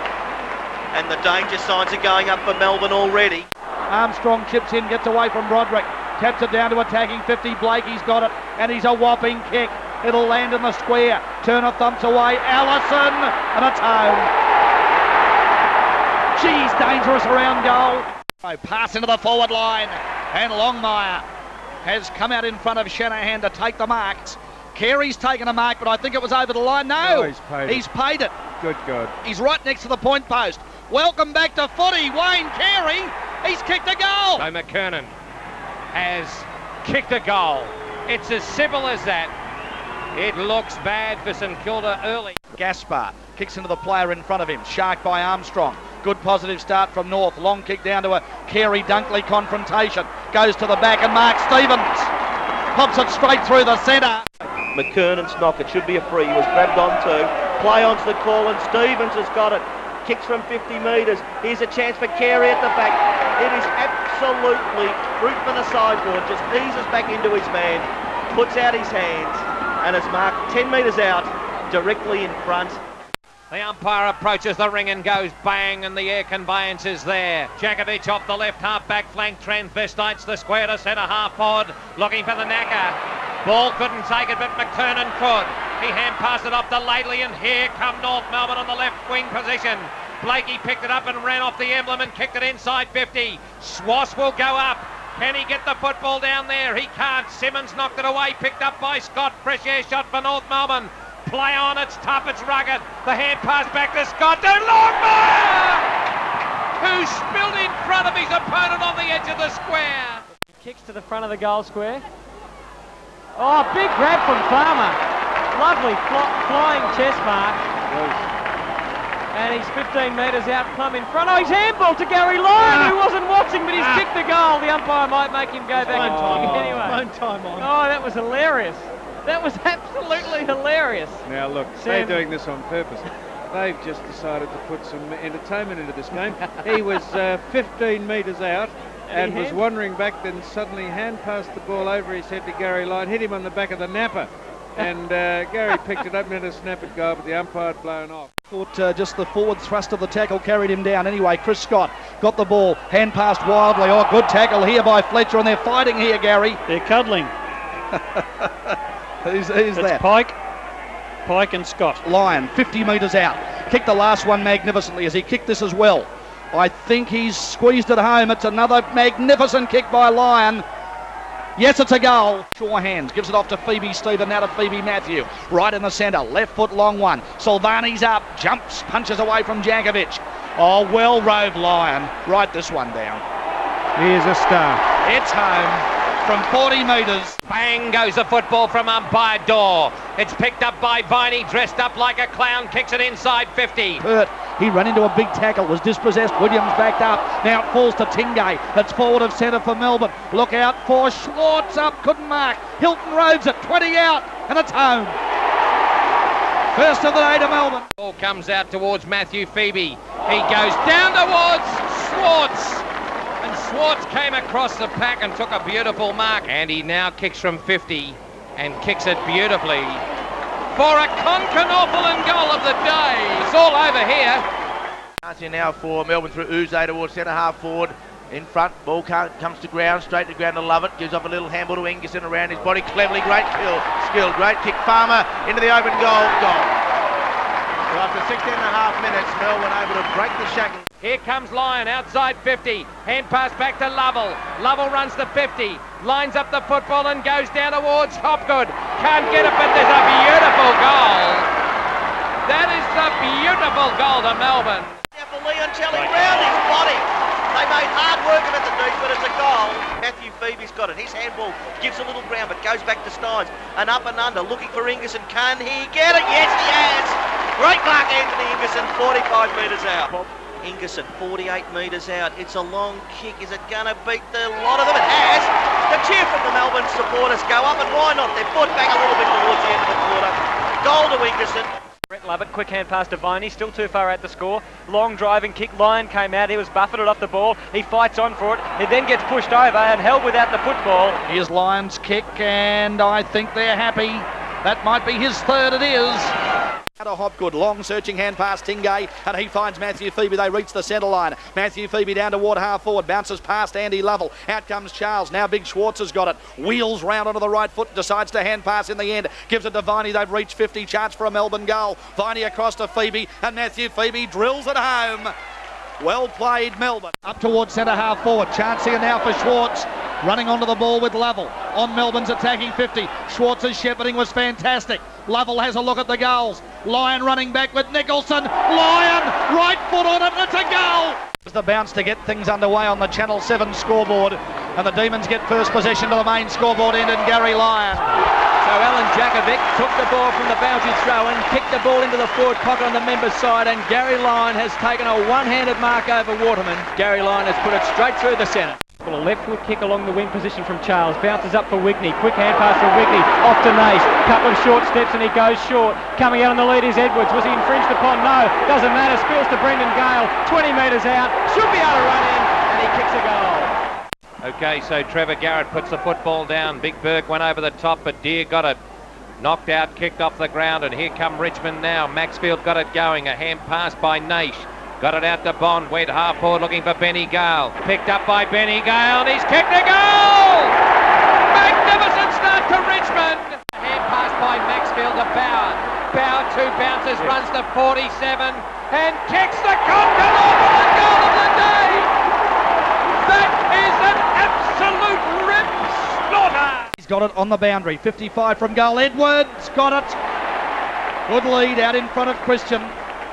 And the danger signs are going up for Melbourne already. Armstrong chips in, gets away from Roderick. Taps it down to attacking 50. Blakey's got it, and he's a whopping kick. It'll land in the square. Turner thumps away. Allison, and it's home. Geez, dangerous around goal. Pass into the forward line, and Longmire has come out in front of Shanahan to take the marks. Carey's taken a mark, but I think it was over the line. No, he's paid it. Good God. He's right next to the point post. Welcome back to footy, Wayne Carey. He's kicked a goal. So McKernan has kicked a goal. It's as simple as that. It looks bad for St Kilda early. Gaspar kicks into the player in front of him. Shark by Armstrong. Good positive start from North. Long kick down to a Carey-Dunkley confrontation. Goes to the back and Mark Stevens pops it straight through the centre. McKernan's knock. It should be a free. He was grabbed onto. Play onto the call and Stevens has got it. Kicks from 50 metres. Here's a chance for Carey at the back. It is absolutely root from the sideboard. Just eases back into his man. Puts out his hands and is marked 10 metres out directly in front. The umpire approaches the ring and goes bang, and the air conveyance is there. Jakovic off the left half back flank, transvestites the square to centre half forward, looking for the knacker. Ball couldn't take it, but McKernan could. He hand passed it off to Laidley, and here come North Melbourne on the left wing position. Blakey picked it up and ran off the emblem and kicked it inside 50. Swass will go up. Can he get the football down there? He can't. Simmons knocked it away, picked up by Scott. Fresh air shot for North Melbourne. Play on, it's tough, it's rugged. The hand pass back to Scott to Longmire, who spilled in front of his opponent on the edge of the square. Kicks to the front of the goal square. Oh, big grab from Farmer. Lovely flying chest mark. And he's 15 metres out, plumb in front. Oh, he's handball to Gary Lyon, who wasn't watching, but he's kicked the goal. The umpire might make him go back and kick it anyway. One time on. Oh, that was hilarious. That was absolutely hilarious. Now look, they're doing this on purpose. They've just decided to put some entertainment into this game. He was 15 metres out and was wandering back, then suddenly hand passed the ball over his head to Gary Lyon, hit him on the back of the napper. And Gary picked it up and had a snap at goal, but the umpire had blown off. Thought just the forward thrust of the tackle carried him down. Anyway, Chris Scott got the ball, hand passed wildly. Oh, good tackle here by Fletcher, and they're fighting here, Gary. They're cuddling. Who's that? Pike and Scott. Lyon, 50 metres out. Kicked the last one magnificently as he kicked this as well. I think he's squeezed it home. It's another magnificent kick by Lyon. Yes, it's a goal. Shaw hands, gives it off to Phoebe Stephen, now to Phoebe Matthew. Right in the centre, left foot long one. Silvani's up, jumps, punches away from Jankovic. Oh, well rove Lyon. Write this one down. Here's a star. It's home from 40 metres. Bang goes the football from umpire Dorr. It's picked up by Viney, dressed up like a clown, kicks it inside 50. Hurt. He ran into a big tackle, was dispossessed. Williams backed up. Now it falls to Tingay. It's forward of centre for Melbourne. Look out for Schwartz up, couldn't mark. Hilton roves it, 20 out, and it's home. First of the day to Melbourne. Ball comes out towards Matthew Phoebe. He goes down towards Schwartz. And Schwartz came across the pack and took a beautiful mark. And he now kicks from 50 and kicks it beautifully for a Concanaupolis goal of the day. It's all over here. Chance here now for Melbourne through Uze towards centre half forward. In front, ball comes to ground, straight to ground to Lovett. Gives off a little handball to Angus and around his body. Cleverly, great skill, great kick. Farmer into the open goal. So after 16 and a half minutes, Melbourne able to break the shackles. Here comes Lyon outside 50. Hand pass back to Lovell. Lovell runs to 50. Lines up the football and goes down towards Hopgood. Can't get it, but there's a beautiful goal. That is a beautiful goal to Melbourne. Now for Leon Chelly, round his body. They made hard work of it to deep, but it's a goal. Matthew Phoebe's got it. His handball gives a little ground, but goes back to Steins. And up and under, looking for Ingerson. Can he get it? Yes, he has. Great mark, Anthony Ingerson, 45 metres out. Ingerson, 48 metres out. It's a long kick. Is it going to beat the lot of them? It has. The cheer from the Melbourne supporters go up, and why not? They're put back a little bit towards the end of the quarter. Goal to Ingerson. Brett Lovett, quick hand pass to Viney, still too far out the score. Long driving kick, Lyon came out, he was buffeted off the ball, he fights on for it, he then gets pushed over and held without the football. Here's Lyon's kick, and I think they're happy. That might be his third, it is. Out of Hopgood, long searching hand pass Tingay, and he finds Matthew Phoebe. They reach the centre line. Matthew Phoebe down toward half forward, bounces past Andy Lovell. Out comes Charles. Now Big Schwartz has got it. Wheels round onto the right foot, decides to hand pass in the end. Gives it to Viney. They've reached 50, chance for a Melbourne goal. Viney across to Phoebe, and Matthew Phoebe drills it home. Well played, Melbourne. Up towards centre half forward. Chance here now for Schwartz. Running onto the ball with Lovell. On Melbourne's attacking 50. Schwartz's shepherding was fantastic. Lovell has a look at the goals. Lyon running back with Nicholson. Lyon, right foot on it, and it's a goal! The bounce to get things underway on the Channel 7 scoreboard. And the Demons get first possession to the main scoreboard end, and Gary Lyon. So Alan Jakovic took the ball from the boundary throw and kicked the ball into the forward pocket on the members' side, and Gary Lyon has taken a one-handed mark over Waterman. Gary Lyon has put it straight through the centre. Well, a left foot kick along the wing position from Charles, bounces up for Wigney, quick hand pass from Wigney, off to Nace, couple of short steps and he goes short. Coming out on the lead is Edwards. Was he infringed upon? No, doesn't matter. Spills to Brendan Gale, 20 metres out, should be able to run in, and he kicks a goal. Okay, so Trevor Garrett puts the football down. Big Burke went over the top, but Deere got it knocked out, kicked off the ground, and here come Richmond now. Maxfield got it going. A hand pass by Nash. Got it out to Bond. Went half forward looking for Benny Gale. Picked up by Benny Gale, and he's kicked a goal! Magnificent start to Richmond. Hand pass by Maxfield to Bauer. Bauer, two bounces, runs to 47, and kicks the Conqueror for the goal of the day! That is an absolute rip slaughter! He's got it on the boundary. 55 from goal. Edwards got it. Good lead out in front of Christian.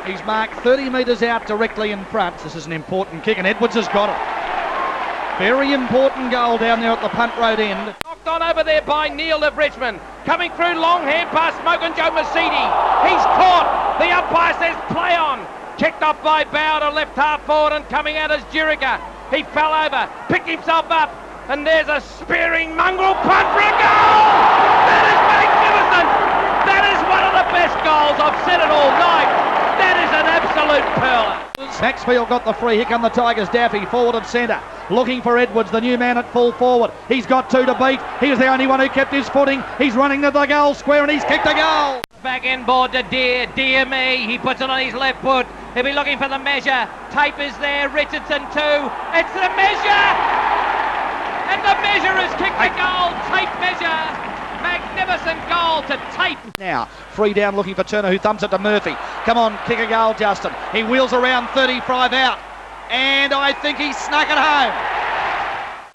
He's marked 30 metres out directly in front. This is an important kick, and Edwards has got it. Very important goal down there at the Punt Road end. Knocked on over there by Neil of Richmond. Coming through, long hand pass, Smokin' Joe Mercedes. He's caught. The umpire says play on. Kicked off by Bauer to left half forward, and coming out is Jurica. He fell over, picked himself up, and there's a spearing mongrel punt for a goal! That is magnificent! That is one of the best goals. I've said it all night. That is an absolute pearler. Maxfield got the free. Here come the Tigers. Daffy forward of centre. Looking for Edwards, the new man at full forward. He's got two to beat. He was the only one who kept his footing. He's running to the goal square, and he's kicked a goal. Back in board to Deere. Deere me. He puts it on his left foot. He'll be looking for the measure. Tape is there. Richardson too. It's the measure. And the measure has kicked the goal. Tape measure. Magnificent goal to Tape. Now, free down looking for Turner, who thumps it to Murphy. Come on, kick a goal, Justin. He wheels around 35 out. And I think he snuck it home.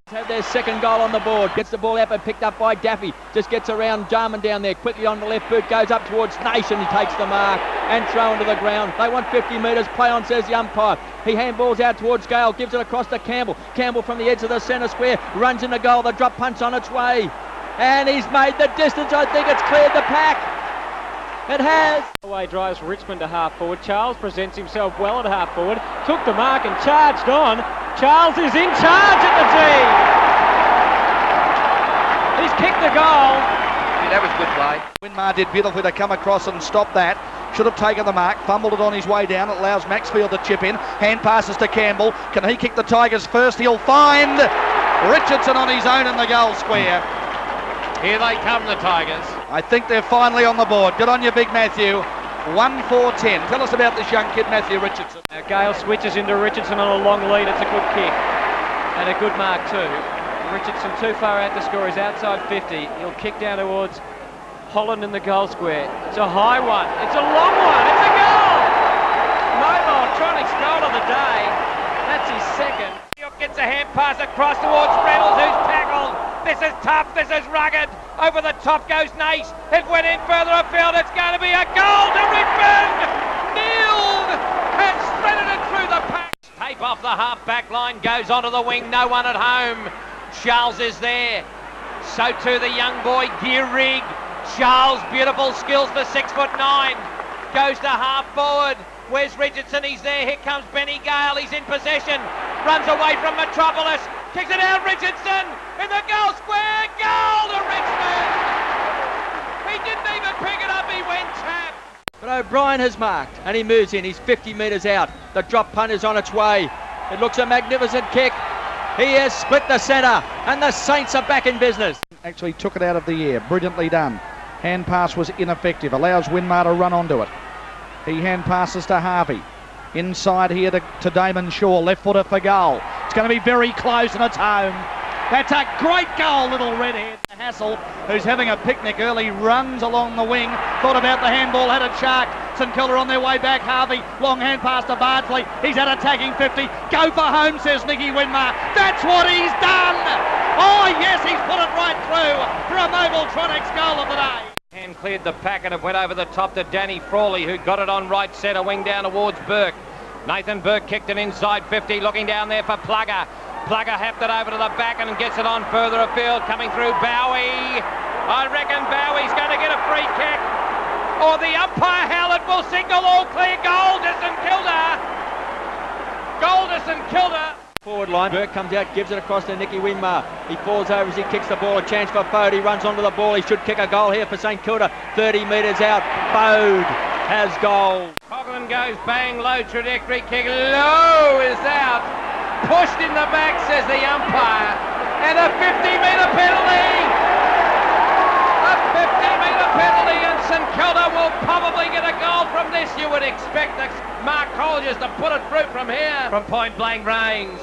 Have their second goal on the board. Gets the ball out and picked up by Daffy. Just gets around Jarman down there. Quickly on the left boot. Goes up towards Nation. He takes the mark and thrown to the ground. They want 50 metres. Play on, says the umpire. He handballs out towards Gale. Gives it across to Campbell. Campbell from the edge of the centre square. Runs in the goal. The drop punch on its way. And he's made the distance. I think it's cleared the pack. It has. Away drives Richmond to half forward. Charles presents himself well at half forward. Took the mark and charged on. Charles is in charge at the tee. He's kicked the goal. Yeah, that was good play. Winmar did beautifully to come across and stop that. Should have taken the mark. Fumbled it on his way down. It allows Maxfield to chip in. Hand passes to Campbell. Can he kick the Tigers first? He'll find Richardson on his own in the goal square. Here they come, the Tigers. I think they're finally on the board. Good on you, Big Matthew. 1-4-10. Tell us about this young kid, Matthew Richardson. Now Gale switches into Richardson on a long lead. It's a good kick. And a good mark too. Richardson too far out to score. He's outside 50. He'll kick down towards Holland in the goal square. It's a high one. It's a long one. It's a goal! Mobile Tronics goal of the day. That's his second. Gets a hand pass across towards Reynolds, who's tackled. This is tough, this is rugged. Over the top goes Nace. It went in further afield. It's going to be a goal to Richmond. Nilled has threaded it through the pack. Tape off the half back line, goes onto the wing. No one at home. Charles is there. So too the young boy, Gearig. Charles, beautiful skills for 6'9". Goes to half forward. Where's Richardson? He's there. Here comes Benny Gale. He's in possession. Runs away from Metropolis. Kicks it out. Richardson in the goal square. Goal to Richmond. He didn't even pick it up. He went tap. But O'Brien has marked and he moves in. He's 50 metres out. The drop punt is on its way. It looks a magnificent kick. He has split the centre and the Saints are back in business. Actually took it out of the air. Brilliantly done. Hand pass was ineffective. Allows Winmar to run onto it. He hand passes to Harvey. Inside here to Damon Shaw. Left footer for goal. It's going to be very close and it's home. That's a great goal, little redhead. Hassel, who's having a picnic early, runs along the wing. Thought about the handball, had it sharked. St Kilda on their way back. Harvey, long hand pass to Bardsley. He's at attacking 50. Go for home, says Nicky Winmar. That's what he's done. Oh, yes, he's put it right through for a Mobiltronics goal of the day. Hand cleared the pack and it went over the top to Danny Frawley, who got it on right centre wing down towards Burke. Nathan Burke kicked it inside 50, looking down there for Plugger. Plugger happed it over to the back and gets it on further afield, coming through Bowie. I reckon Bowie's going to get a free kick. Or the umpire Howlett will signal all clear. Goal to St Kilda. Goal to St Kilda. Forward line, Burke comes out, gives it across to Nicky Winmar. He falls over as he kicks the ball. A chance for Fode. He runs onto the ball. He should kick a goal here for St Kilda. 30 metres out. Fode has goal. Coughlin goes bang, low trajectory kick. Low is out. Pushed in the back, says the umpire. And a 50-metre penalty. A 50-metre penalty, and St Kilda will probably get a goal from this. You would expect the Mark Colliers to put it through from here. From point blank range.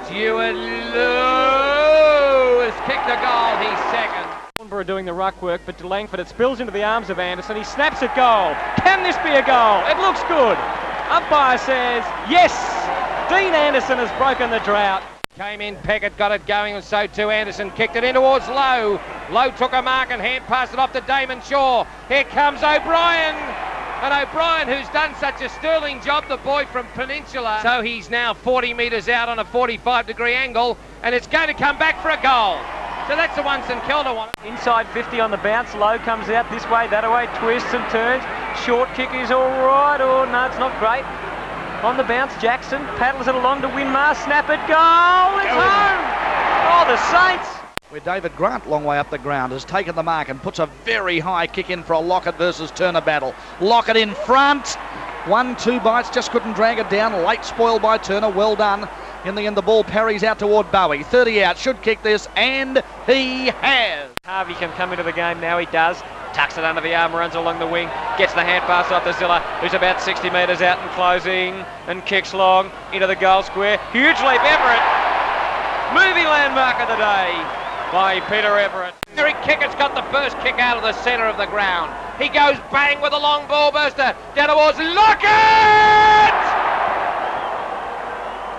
Stuart Lowe has kicked a goal. He's second. Are doing the ruck work, but to Langford it spills into the arms of Anderson. He snaps at goal. Can this be a goal? It looks good. Umpire says yes. Dean Anderson has broken the drought. Came in, Peckett got it going, and so too Anderson kicked it in towards Lowe. Lowe took a mark and hand passed it off to Damon Shaw. Here comes O'Brien. And O'Brien, who's done such a sterling job, the boy from Peninsula. So he's now 40 metres out on a 45-degree angle, and it's going to come back for a goal. So that's the one St Kilda won. Inside 50 on the bounce. Low comes out this way, that way, twists and turns. Short kick is all right. Oh, no, it's not great. On the bounce, Jackson paddles it along to Winmar. Snap it, goal. It's home. Oh, the Saints. Where David Grant, long way up the ground, has taken the mark and puts a very high kick in for a Lockett versus Turner battle. Lockett in front. 1-2 bites, just couldn't drag it down. Late spoiled by Turner, well done. In the end, the ball parries out toward Bowie. 30 out, should kick this, and he has. Harvey can come into the game now, he does. Tucks it under the arm, runs along the wing, gets the hand pass off to Zilla, who's about 60 metres out and closing, and kicks long into the goal square. Huge leap, Everett. Movie landmark of the day by Peter Everett. Eric Kickett's got the first kick out of the centre of the ground. He goes bang with a long ball burster down towards Lockett!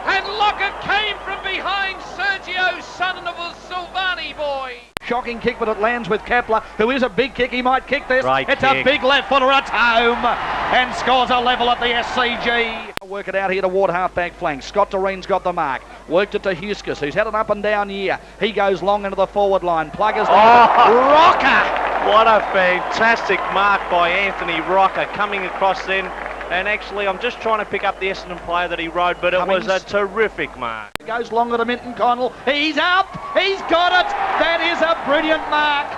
And Lockett came from behind Sergio, son of a Silvani boy. Shocking kick, but it lands with Kepler, who is a big kick. He might kick this. Great it's kick. A big left footer at home and scores a level at the SCG. Work it out here toward half-back flank. Scott Doreen's got the mark. Worked it to Huskus, who's had an up and down year. He goes long into the forward line. Pluggers Rocker! What a fantastic mark by Anthony Rocker coming across then. And actually, I'm just trying to pick up the Essendon player that he rode, but it was a terrific mark. Goes longer to Minton Connell. He's up. He's got it. That is a brilliant mark.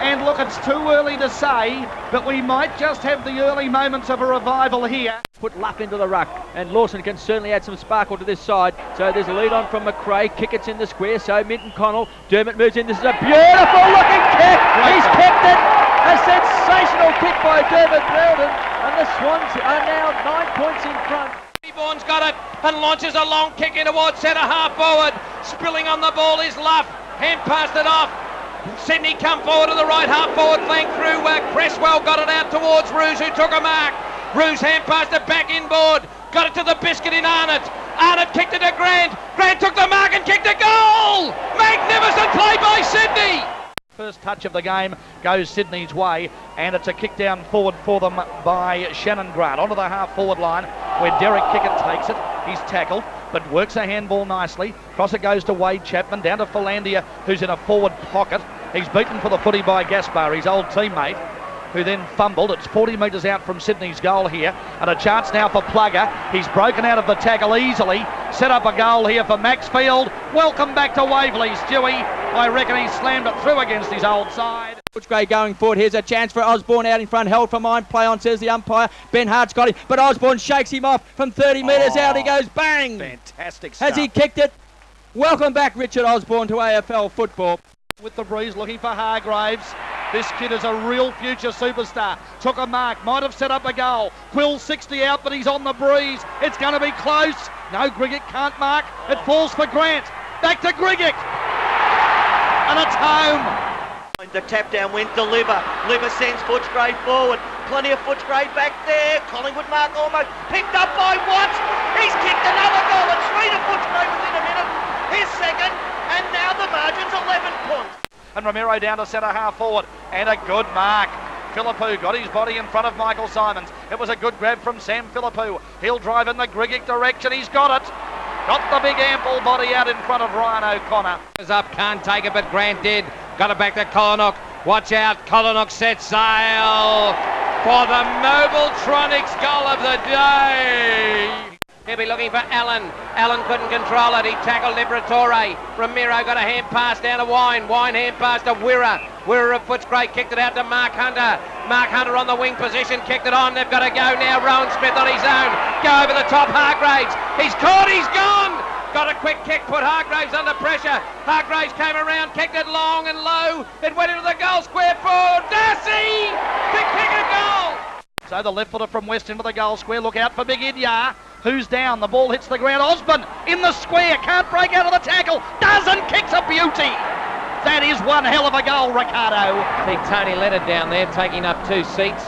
And look, it's too early to say, but we might just have the early moments of a revival here. Put Luff into the ruck, and Lawson can certainly add some sparkle to this side. So there's a lead on from McRae. Kick it's in the square, so Minton Connell. Dermott moves in. This is a beautiful looking kick. He's kicked it. A sensational kick by Dermott Belden, and the Swans are now 9 points in front. Vaughan's got it and launches a long kick in towards centre half forward. Spilling on the ball is Luff. Hand passed it off. Sydney come forward to the right half forward flank through Cresswell, got it out towards Roos, who took a mark. Roos hand passed it back inboard. got it to the biscuit in Arnott. Arnott kicked it to Grant. Grant took the mark and kicked a goal. Magnificent play by Sydney. First touch of the game goes Sydney's way, and it's a kick down forward for them by Shannon Grant onto the half forward line where Derek Kickett takes it. He's tackled but works a handball nicely. Cross it goes to Wade Chapman, down to Philandia, who's in a forward pocket. He's beaten for the footy by Gaspar, his old teammate, who then fumbled. It's 40 metres out from Sydney's goal here, and a chance now for Plugger. He's broken out of the tackle easily, set up a goal here for Maxfield. Welcome back to Waverley, Stewie. I reckon he slammed it through against his old side. Footscray going forward. Here's a chance for Osborne out in front. Held for mine. Play on, says the umpire. Ben Hart's got him, but Osborne shakes him off from 30 metres out. He goes bang. Fantastic stuff. Has he kicked it? Welcome back, Richard Osborne, to AFL football. With the breeze, looking for Hargraves. This kid is a real future superstar. Took a mark, might have set up a goal. Quill 60 out, but he's on the breeze. It's going to be close. No, Griggick can't mark. It falls for Grant. Back to Griggick. And it's home. The tap down went to Liver. Liver sends Footscray forward. Plenty of Footscray back there. Collingwood mark almost picked up by Watts. He's kicked another goal. It's 3 to Footscray within a minute. His second, and now the margin's 11 points. And Ramiro down to centre half forward, and a good mark. Philippou got his body in front of Michael Simons. It was a good grab from Sam Philippou. He'll drive in the Griggick direction. He's got it. Got the big ample body out in front of Ryan O'Connor. Is up, can't take it, but Grant did. Got it back to Collinock. Watch out, Collinock set sail for the Mobiltronics goal of the day. He'll be looking for Allen. Allen couldn't control it. He tackled Liberatore. Ramiro got a hand pass down to Wine. Wine hand pass to Wirra. Wirra of Footscray kicked it out to Mark Hunter. Mark Hunter on the wing position, kicked it on. They've got to go now. Rowan Smith on his own. Go over the top, Hargraves. He's caught, he's gone. Got a quick kick, put Hargraves under pressure. Hargraves came around, kicked it long and low. It went into the goal square for Darcy to kick a goal. So the left footer from West into the goal square. Look out for Big Idyar. Who's down? The ball hits the ground. Osborne in the square. Can't break out of the tackle. Doesn't. Kicks a beauty. That is one hell of a goal, Ricardo. See Tony Leonard down there taking up 2 seats.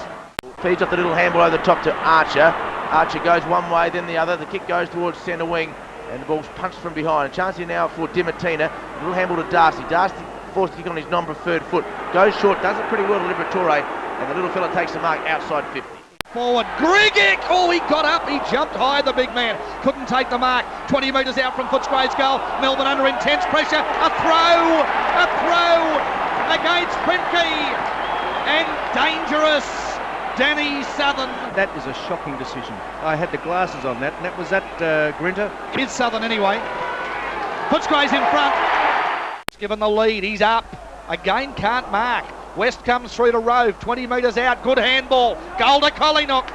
Feeds off the little handball over the top to Archer. Archer goes one way, then the other. The kick goes towards centre wing, and the ball's punched from behind. A chance here now for Dimatina. Little handball to Darcy. Darcy forced to kick on his non-preferred foot. Goes short, does it pretty well to Liberatore, and the little fella takes the mark outside 50. Forward, Griggick! Oh, he got up, he jumped high, the big man. Couldn't take the mark. 20 metres out from Footscray's goal. Melbourne under intense pressure. A throw against Printke. And dangerous Danny Southern. That is a shocking decision. I had the glasses on that, and that was that Grinter. It's Southern anyway. Footscray's in front. He's given the lead, he's up. Again, can't mark. West comes through to Rove, 20 metres out, good handball. Goal to Collinock.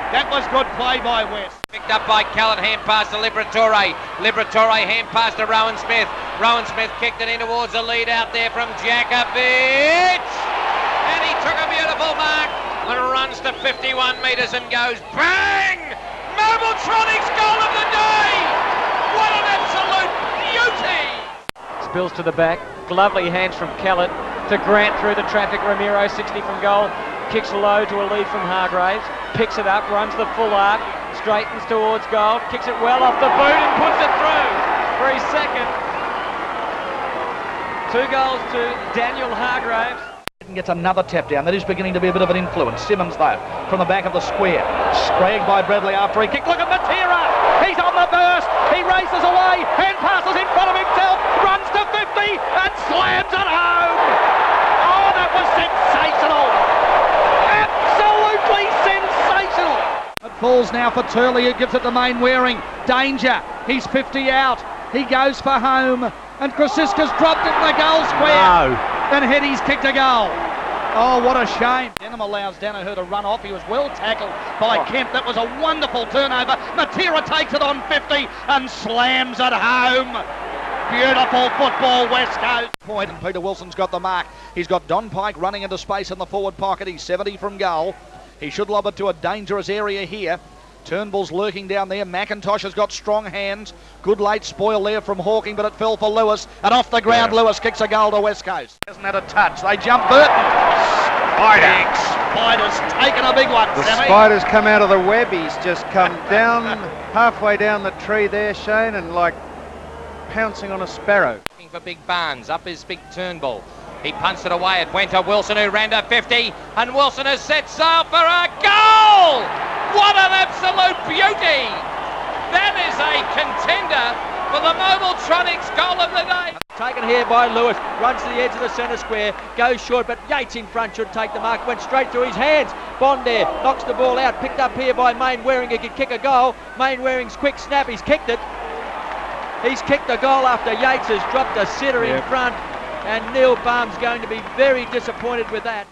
That was good play by West. Picked up by Callan, hand pass to Liberatore. Liberatore hand pass to Rowan Smith. Rowan Smith kicked it in towards the lead out there from Jakovic. And he took a beautiful mark and runs to 51 metres and goes bang! Mobiltronics goal of the day! What an absolute beauty! Spills to the back. Lovely hands from Kellett to Grant through the traffic. Ramiro, 60 from goal. Kicks low to a lead from Hargraves. Picks it up, runs the full arc. Straightens towards goal. Kicks it well off the boot and puts it through for his second. 2 goals to Daniel Hargraves. Gets another tap down. That is beginning to be a bit of an influence. Simmons, though, from the back of the square. Spragged by Bradley after he kicked. Look at Matera. He's on the burst. He races away. Hand passes in front of himself. Runs to 50 and slams it home. Oh, that was sensational. Absolutely sensational. It falls now for Turley, who gives it to Main Waring. Danger. He's 50 out. He goes for home. And Krasiska's dropped it in the goal square. No. And Hetty's kicked a goal. Oh, what a shame. Denham allows Danaher to run off. He was well tackled by Kemp. That was a wonderful turnover. Matera takes it on 50 and slams it home. Beautiful football, West Coast. Point, and Peter Wilson's got the mark. He's got Don Pike running into space in the forward pocket. He's 70 from goal. He should lob it to a dangerous area here. Turnbull's lurking down there. McIntosh has got strong hands. Good late spoil there from Hawking, but it fell for Lewis. And off the ground, Lewis kicks a goal to West Coast. Hasn't had a touch. They jump Burton. Spiders. Spider's taken a big one, The Sammy. spider's come out of the web. He's just come down halfway down the tree there, Shane, and like pouncing on a sparrow. Looking for Big Barnes, up his big Turnbull. He punched it away. It went to Wilson, who ran to 50, and Wilson has set sail for a goal! What an absolute beauty! That is a contender for the Mobiltronics goal of the day. Taken here by Lewis, runs to the edge of the centre square, goes short, but Yates in front should take the mark, went straight through his hands. Bond there, knocks the ball out, picked up here by Main Waring, who could kick a goal. Main Waring's quick snap, he's kicked it. He's kicked a goal after Yates has dropped a sitter in front, and Neil Baum's going to be very disappointed with that.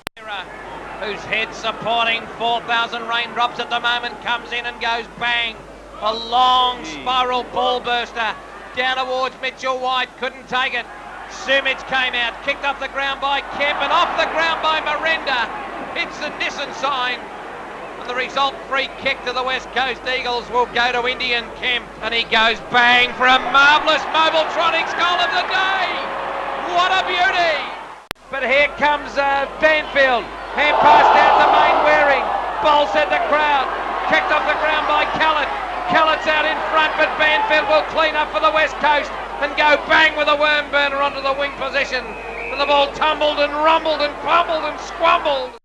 Whose head supporting 4,000 raindrops at the moment comes in and goes bang. A long spiral ball burster down towards Mitchell White, couldn't take it. Sumich came out, kicked off the ground by Kemp and off the ground by Miranda. It's the Nissan sign. And the result, free kick to the West Coast Eagles, will go to Indian Kemp. And he goes bang for a marvellous Mobiltronics goal of the day. What a beauty. But here comes Banfield. Hand passed out to Main Waring. Bowls at the crowd. Kicked off the ground by Callett. Callett's out in front, but Banfield will clean up for the West Coast and go bang with a worm burner onto the wing position. And the ball tumbled and rumbled and pummeled and squambled.